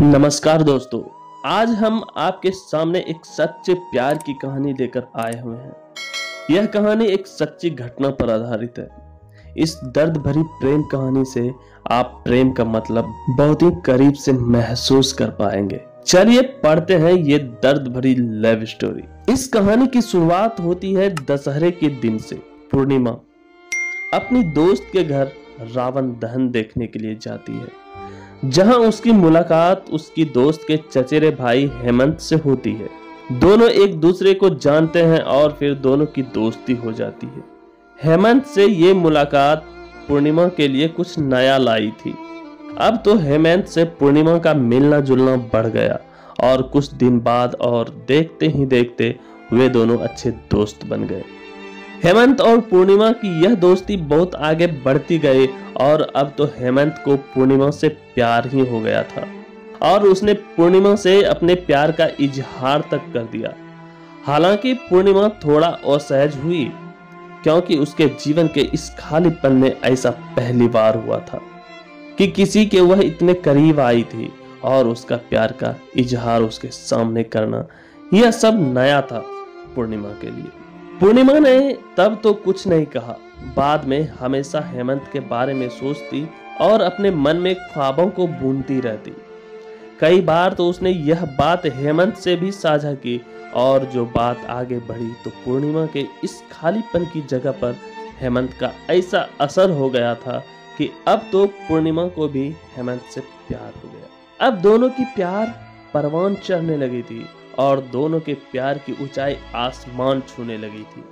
नमस्कार दोस्तों। आज हम आपके सामने एक सच्चे प्यार की कहानी लेकर आए हुए हैं। यह कहानी एक सच्ची घटना पर आधारित है। इस दर्द भरी प्रेम कहानी से आप प्रेम का मतलब बहुत ही करीब से महसूस कर पाएंगे। चलिए पढ़ते हैं ये दर्द भरी लव स्टोरी। इस कहानी की शुरुआत होती है दशहरे के दिन से। पूर्णिमा अपनी दोस्त के घर रावण दहन देखने के लिए जाती है, जहां उसकी मुलाकात उसकी दोस्त के चचेरे भाई हेमंत से होती है। दोनों एक दूसरे को जानते हैं और फिर दोनों की दोस्ती हो जाती है। हेमंत से ये मुलाकात पूर्णिमा के लिए कुछ नया लाई थी। अब तो हेमंत से पूर्णिमा का मिलना जुलना बढ़ गया और कुछ दिन बाद और देखते ही देखते वे दोनों अच्छे दोस्त बन गए। हेमंत और पूर्णिमा की यह दोस्ती बहुत आगे बढ़ती गई और अब तो हेमंत को पूर्णिमा से प्यार ही हो गया था और उसने पूर्णिमा से अपने प्यार का इजहार तक कर दिया। हालांकि पूर्णिमा थोड़ा असहज हुई, क्योंकि उसके जीवन के इस खालीपन में ऐसा पहली बार हुआ था कि किसी के वह इतने करीब आई थी और उसका प्यार का इजहार उसके सामने करना, यह सब नया था पूर्णिमा के लिए। पूर्णिमा ने तब तो कुछ नहीं कहा। बाद में हमेशा हेमंत के बारे में सोचती और अपने मन में ख्वाबों को बुनती रहती। कई बार तो उसने यह बात हेमंत से भी साझा की और जो बात आगे बढ़ी तो पूर्णिमा के इस खालीपन की जगह पर हेमंत का ऐसा असर हो गया था कि अब तो पूर्णिमा को भी हेमंत से प्यार हो गया। अब दोनों की प्यार परवान चढ़ने लगी थी और दोनों के प्यार की ऊंचाई आसमान छूने लगी थी।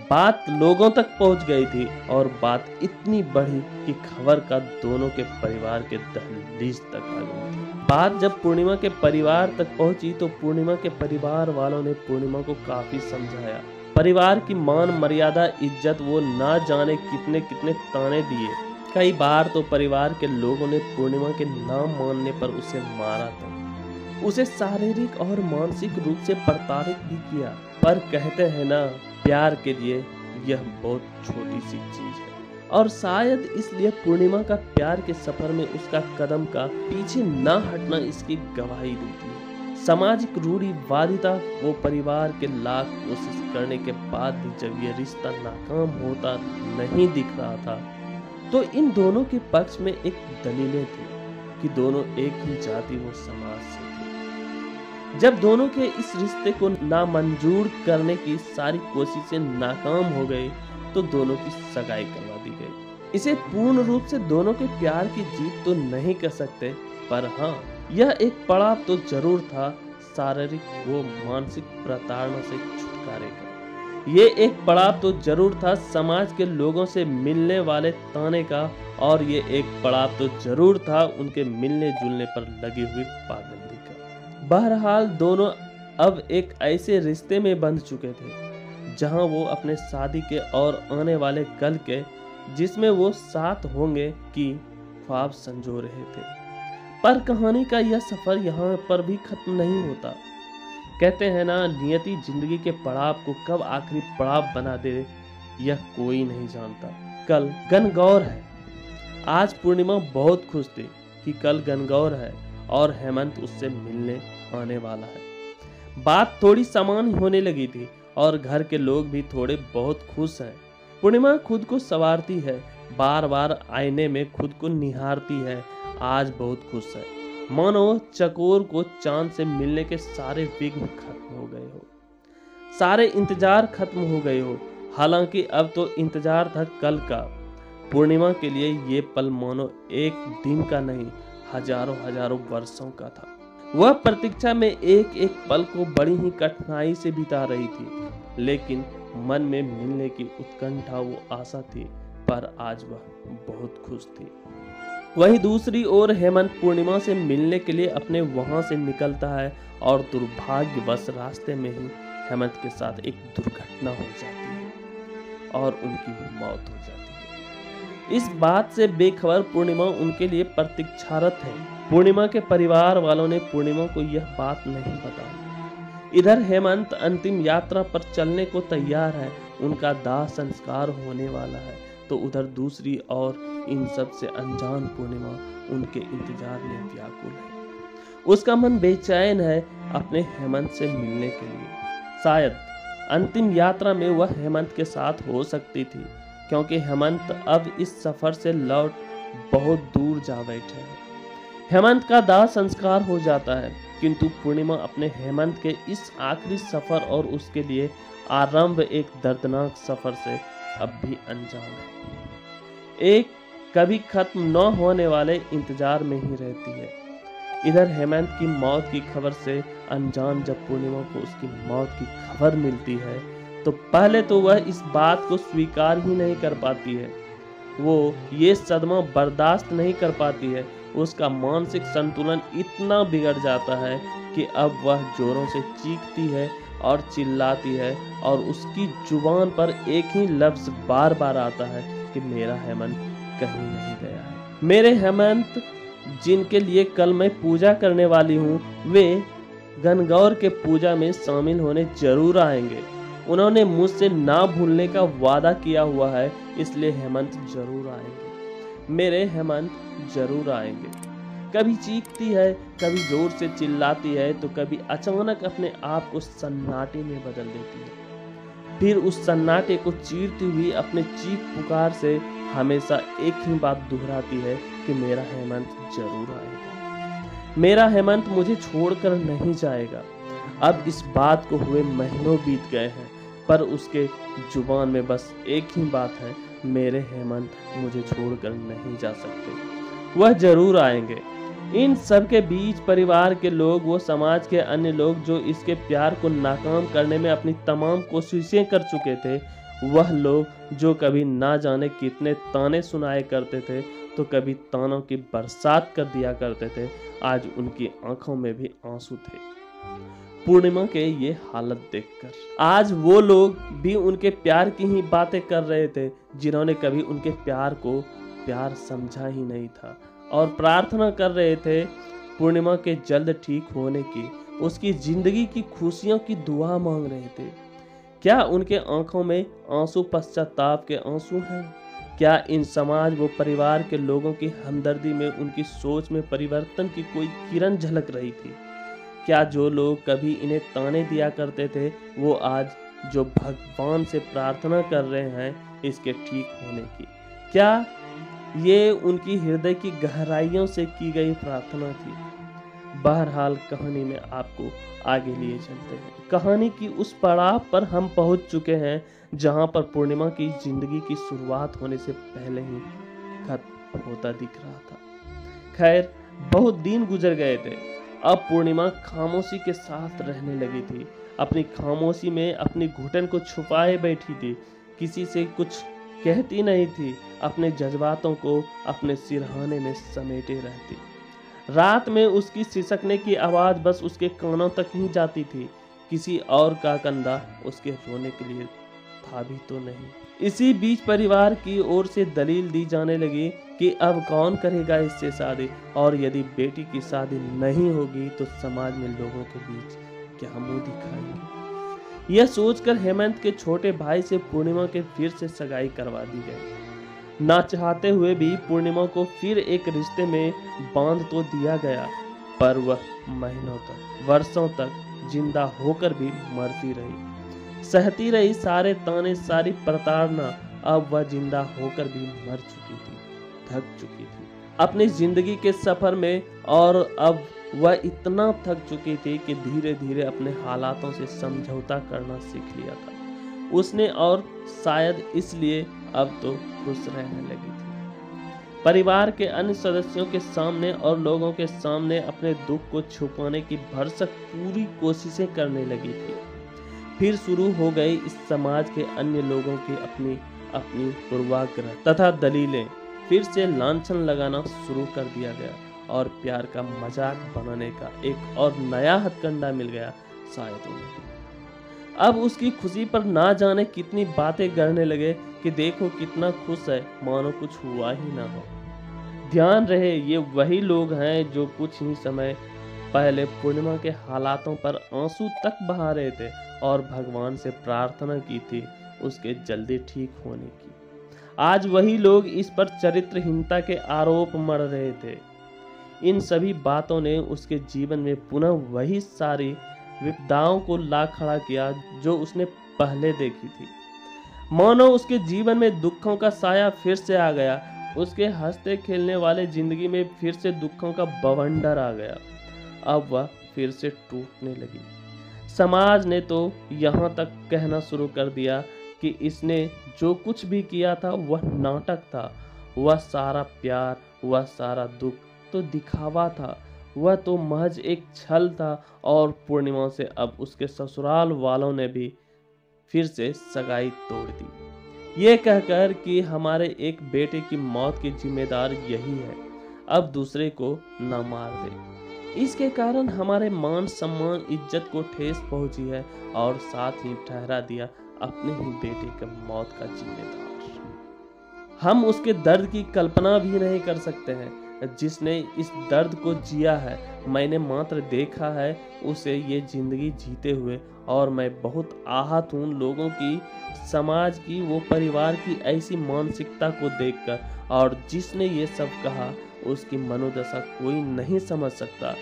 बात लोगों तक पहुंच गई थी और बात इतनी बढ़ी कि खबर का दोनों के परिवार के दहलीज तक आ गई थी। बात जब पूर्णिमा के परिवार तक पहुंची तो पूर्णिमा के परिवार वालों ने पूर्णिमा को काफी समझाया। परिवार की मान मर्यादा इज्जत वो ना जाने कितने कितने ताने दिए। कई बार तो परिवार के लोगों ने पूर्णिमा के नाम मानने पर उसे मारा था, उसे शारीरिक और मानसिक रूप से प्रताड़ित भी किया। पर कहते हैं ना, प्यार के लिए यह बहुत छोटी सी चीज है और शायद इसलिए पूर्णिमा का प्यार के सफर में उसका कदम का पीछे ना हटना इसकी गवाही देती है। सामाजिक रूढ़िवादिता, वो परिवार के लाख कोशिश करने के बाद भी जब यह रिश्ता नाकाम होता नहीं दिख रहा था तो इन दोनों के पक्ष में एक दलीलें थी कि दोनों एक ही जाति व समाज से थे। जब दोनों के इस रिश्ते को नामंजूर करने की सारी कोशिशें नाकाम हो गई तो दोनों की सगाई करवा दी गई। इसे पूर्ण रूप से दोनों के प्यार की जीत तो नहीं कह सकते, पर हाँ, यह एक पड़ाव तो जरूर था शारीरिक व मानसिक प्रताड़ना से छुटकारे का। ये एक पड़ाव तो जरूर था समाज के लोगों से मिलने वाले ताने का, और ये एक पड़ाव तो जरूर था उनके मिलने जुलने पर लगी हुई पाबंदी का। बहरहाल दोनों अब एक ऐसे रिश्ते में बंध चुके थे जहां वो अपने शादी के और आने वाले कल के, जिसमें वो साथ होंगे, की ख्वाब संजो रहे थे। पर कहानी का यह सफर यहाँ पर भी खत्म नहीं होता। कहते हैं ना, नियति जिंदगी के पड़ाव को कब आखिरी पड़ाव बना दे यह कोई नहीं जानता। कल गणगौर है। आज पूर्णिमा बहुत खुश थी कि कल गणगौर है और हेमंत उससे मिलने आने वाला है। बात थोड़ी सामान्य होने लगी थी और घर के लोग भी थोड़े बहुत खुश हैं। पूर्णिमा खुद को संवारती है, बार बार आईने में खुद को निहारती है। आज बहुत खुश है, मानो चकोर को चांद से मिलने के सारे विघ्न खत्म हो गए हो, सारे इंतजार खत्म हो गए हो। हालांकि अब तो इंतजार था कल का। पूर्णिमा के लिए ये पल मानो एक दिन का नहीं, हजारों हजारों वर्षों का था। वह प्रतीक्षा में एक एक पल को बड़ी ही कठिनाई से बिता रही थी, लेकिन मन में मिलने की उत्कंठा वो आशा थी, पर आज वह बहुत खुश थी। वहीं दूसरी ओर हेमंत पूर्णिमा से मिलने के लिए अपने वहां से निकलता है और दुर्भाग्यवश रास्ते में ही हेमंत के साथ एक दुर्घटना हो जाती है और उनकी मौत हो जाती है। इस बात से बेखबर पूर्णिमा उनके लिए प्रतीक्षारत है। पूर्णिमा के परिवार वालों ने पूर्णिमा को यह बात नहीं बताई। इधर हेमंत अंतिम यात्रा पर चलने को तैयार है, उनका दाह संस्कार होने वाला है, तो उधर दूसरी ओर इन सब से अनजान पूर्णिमा उनके इंतजार में व्याकुल है। उसका मन बेचैन है अपने हेमंत से मिलने के लिए। शायद अंतिम यात्रा में वह हेमंत के साथ हो सकती थी, क्योंकि हेमंत अब इस सफर से लौट बहुत दूर जा बैठे हैं। हेमंत का दाह संस्कार हो जाता है, किंतु पूर्णिमा अपने हेमंत के इस आखिरी सफर और उसके लिए आरंभ एक दर्दनाक सफर से अब भी अनजान है। एक कभी खत्म न होने वाले इंतजार में ही रहती है। इधर हेमंत की मौत की खबर से अनजान जब पूर्णिमा को उसकी मौत की खबर मिलती है, तो पहले तो वह इस बात को स्वीकार ही नहीं कर पाती है। वो ये सदमा बर्दाश्त नहीं कर पाती है। उसका मानसिक संतुलन इतना बिगड़ जाता है कि अब वह जोरों से चीखती है और चिल्लाती है, और उसकी जुबान पर एक ही लफ्ज बार बार आता है कि मेरा हेमंत कहीं नहीं गया है। मेरे हेमंत जिनके लिए कल मैं पूजा करने वाली हूँ, वे गणगौर के पूजा में शामिल होने जरूर आएंगे। उन्होंने मुझसे ना भूलने का वादा किया हुआ है, इसलिए हेमंत जरूर आएंगे। मेरे हेमंत जरूर आएंगे। कभी चीखती है, कभी जोर से चिल्लाती है, तो कभी अचानक अपने आप को सन्नाटे में बदल देती है। फिर उस सन्नाटे को चीरती हुई अपने चीख पुकार से हमेशा एक ही बात दोहराती है कि मेरा हेमंत जरूर आएगा। मेरा हेमंत मुझे छोड़कर नहीं जाएगा। अब इस बात को हुए महीनों बीत गए हैं, पर उसके जुबान में बस एक ही बात है, मेरे हेमंत मुझे छोड़कर नहीं जा सकते। वह जरूर आएंगे। इन सब के बीच परिवार के लोग, वो समाज के अन्य लोग जो इसके प्यार को नाकाम करने में अपनी तमाम कोशिशें कर चुके थे, वह लोग जो कभी ना जाने कितने ताने सुनाए करते थे, तो कभी तानों की बरसात कर दिया करते थे, आज उनकी आंखों में भी आंसू थे पूर्णिमा के ये हालत देखकर। आज वो लोग भी उनके प्यार की ही बातें कर रहे थे, जिन्होंने कभी उनके प्यार को प्यार समझा ही नहीं था, और प्रार्थना कर रहे थे पूर्णिमा के जल्द ठीक होने की, उसकी जिंदगी की खुशियों की दुआ मांग रहे थे। क्या उनके आंखों में आंसू पश्चाताप के आंसू हैं? क्या इन समाज व परिवार के लोगों की हमदर्दी में उनकी सोच में परिवर्तन की कोई किरण झलक रही थी? क्या जो लोग कभी इन्हें ताने दिया करते थे, वो आज जो भगवान से प्रार्थना कर रहे हैं इसके ठीक होने की, क्या ये उनकी हृदय की गहराइयों से की गई प्रार्थना थी? बहरहाल कहानी में आपको आगे लिए चलते हैं। कहानी की उस पड़ाव पर हम पहुंच चुके हैं जहां पर पूर्णिमा की जिंदगी की शुरुआत होने से पहले ही खत्म होता दिख रहा था। खैर, बहुत दिन गुजर गए थे। अब पूर्णिमा खामोशी के साथ रहने लगी थी। अपनी खामोशी में अपनी घुटन को छुपाए बैठी थी, किसी से कुछ कहती नहीं थी, अपने जज्बातों को अपने सिरहाने में समेटे रहती। रात में उसकी सिसकने की आवाज बस उसके कानों तक ही जाती थी, किसी और का कंधा उसके रोने के लिए था भी तो नहीं। इसी बीच परिवार की ओर से दलील दी जाने लगी कि अब कौन करेगा इससे शादी, और यदि बेटी की शादी नहीं होगी तो समाज में लोगों के बीच क्या मुंह दिखाएंगे। यह सोचकर हेमंत के छोटे भाई से पूर्णिमा के फिर से सगाई करवा दी गई। ना चाहते हुए भी पूर्णिमा को फिर एक रिश्ते में बांध तो दिया गया, पर वह महीनों तक, वर्षों तक जिंदा होकर भी मरती रही, सहती रही सारे ताने, सारी प्रताड़ना। अब वह जिंदा होकर भी मर चुकी थी, थक चुकी थी अपनी जिंदगी के सफर में, और अब वह इतना थक चुकी थी कि धीरे धीरे अपने हालातों से समझौता करना सीख लिया था उसने, और शायद इसलिए अब तो खुश रहने लगी थी। परिवार के अन्य सदस्यों के सामने और लोगों के सामने अपने दुख को छुपाने की भरसक पूरी कोशिशें करने लगी थी। फिर शुरू हो गई इस समाज के अन्य लोगों की अपनी अपनी पूर्वाग्रह तथा दलीलें। फिर से लांछन लगाना शुरू कर दिया गया, और प्यार का मजाक बनाने का एक और नया हथकंडा मिल गया शायद उन्हें। अब उसकी खुशी पर ना जाने कितनी बातें गढ़ने लगे कि देखो कितना खुश है, मानो कुछ हुआ ही ना हो। ध्यान रहे, ये वही लोग हैं जो कुछ ही समय पहले पूर्णिमा के हालातों पर आंसू तक बहा रहे थे और भगवान से प्रार्थना की थी उसके जल्दी ठीक होने की। आज वही लोग इस पर चरित्रहीनता के आरोप मढ़ रहे थे। इन सभी बातों ने उसके जीवन में पुनः वही सारी विपदाओं को ला खड़ा किया जो उसने पहले देखी थी। मानो उसके जीवन में दुखों का साया फिर से आ गया। उसके हंसते खेलने वाले जिंदगी में फिर से दुखों का बवंडर आ गया। अब वह फिर से टूटने लगी। समाज ने तो यहाँ तक कहना शुरू कर दिया कि इसने जो कुछ भी किया था वह नाटक था, वह सारा प्यार, वह सारा दुख तो दिखावा था, वह तो महज एक छल था। और पूर्णिमा से अब उसके ससुराल वालों ने भी फिर से सगाई तोड़ दी, ये कहकर कि हमारे एक बेटे की मौत की जिम्मेदार यही है, अब दूसरे को न मार दे। इसके कारण हमारे मान सम्मान इज्जत को ठेस पहुंची है और साथ ही ठहरा दिया अपने ही बेटे की मौत का जिम्मेदार। हम उसके दर्द की कल्पना भी नहीं कर सकते हैं जिसने इस दर्द को जिया है। मैंने मात्र देखा है उसे ये जिंदगी जीते हुए, और मैं बहुत आहत हूँ लोगों की, समाज की, वो परिवार की ऐसी मानसिकता को देखकर। और जिसने ये सब कहा उसकी मनोदशा कोई नहीं समझ सकता।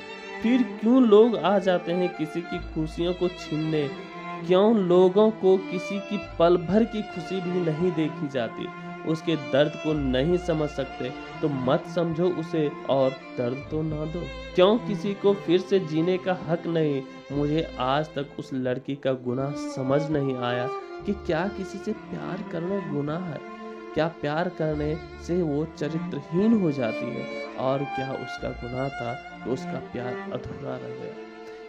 फिर क्यों लोग आ जाते हैं किसी की खुशियों को छीनने? क्यों लोगों को किसी की पल भर की खुशी भी नहीं देखी जाती? उसके दर्द को नहीं समझ सकते तो मत समझो उसे और दर्द तो ना दो। क्यों किसी को फिर से जीने का हक नहीं? मुझे आज तक उस लड़की का गुनाह समझ नहीं आया कि क्या किसी से प्यार करना गुनाह है? क्या प्यार करने से वो चरित्रहीन हो जाती है? और क्या उसका गुनाह था कि उसका प्यार अधूरा रह गया?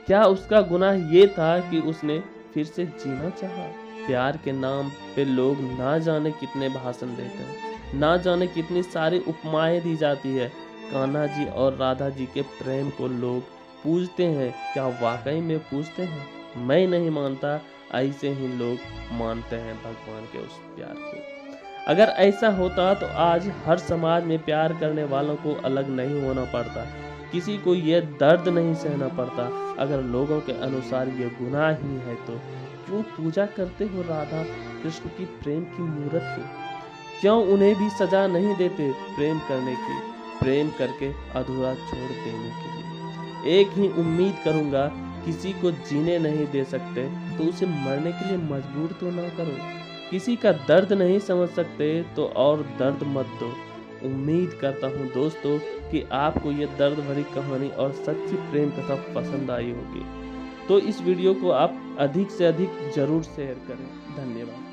क्या उसका गुनाह ये था कि उसने फिर से जीना चाहा? प्यार के नाम पे लोग ना जाने कितने भाषण देते हैं, ना जाने कितनी सारी उपमाएं दी जाती है। कान्हा जी और राधा जी के प्रेम को लोग पूजते हैं, क्या वाकई में पूजते हैं? मैं नहीं मानता, ऐसे ही लोग मानते हैं भगवान के उस प्यार को। अगर ऐसा होता तो आज हर समाज में प्यार करने वालों को अलग नहीं होना पड़ता, किसी को ये दर्द नहीं सहना पड़ता। अगर लोगों के अनुसार ये गुनाह ही है तो क्यों पूजा करते हो राधा कृष्ण की प्रेम की मूर्त की? क्यों उन्हें भी सजा नहीं देते प्रेम करने की, प्रेम करके अधूरा छोड़ देने के लिए? एक ही उम्मीद करूंगा, किसी को जीने नहीं दे सकते तो उसे मरने के लिए मजबूर तो ना करो। किसी का दर्द नहीं समझ सकते तो और दर्द मत दो। उम्मीद करता हूँ दोस्तों कि आपको ये दर्द भरी कहानी और सच्ची प्रेम कथा पसंद आई होगी। तो इस वीडियो को आप अधिक से अधिक जरूर शेयर करें। धन्यवाद।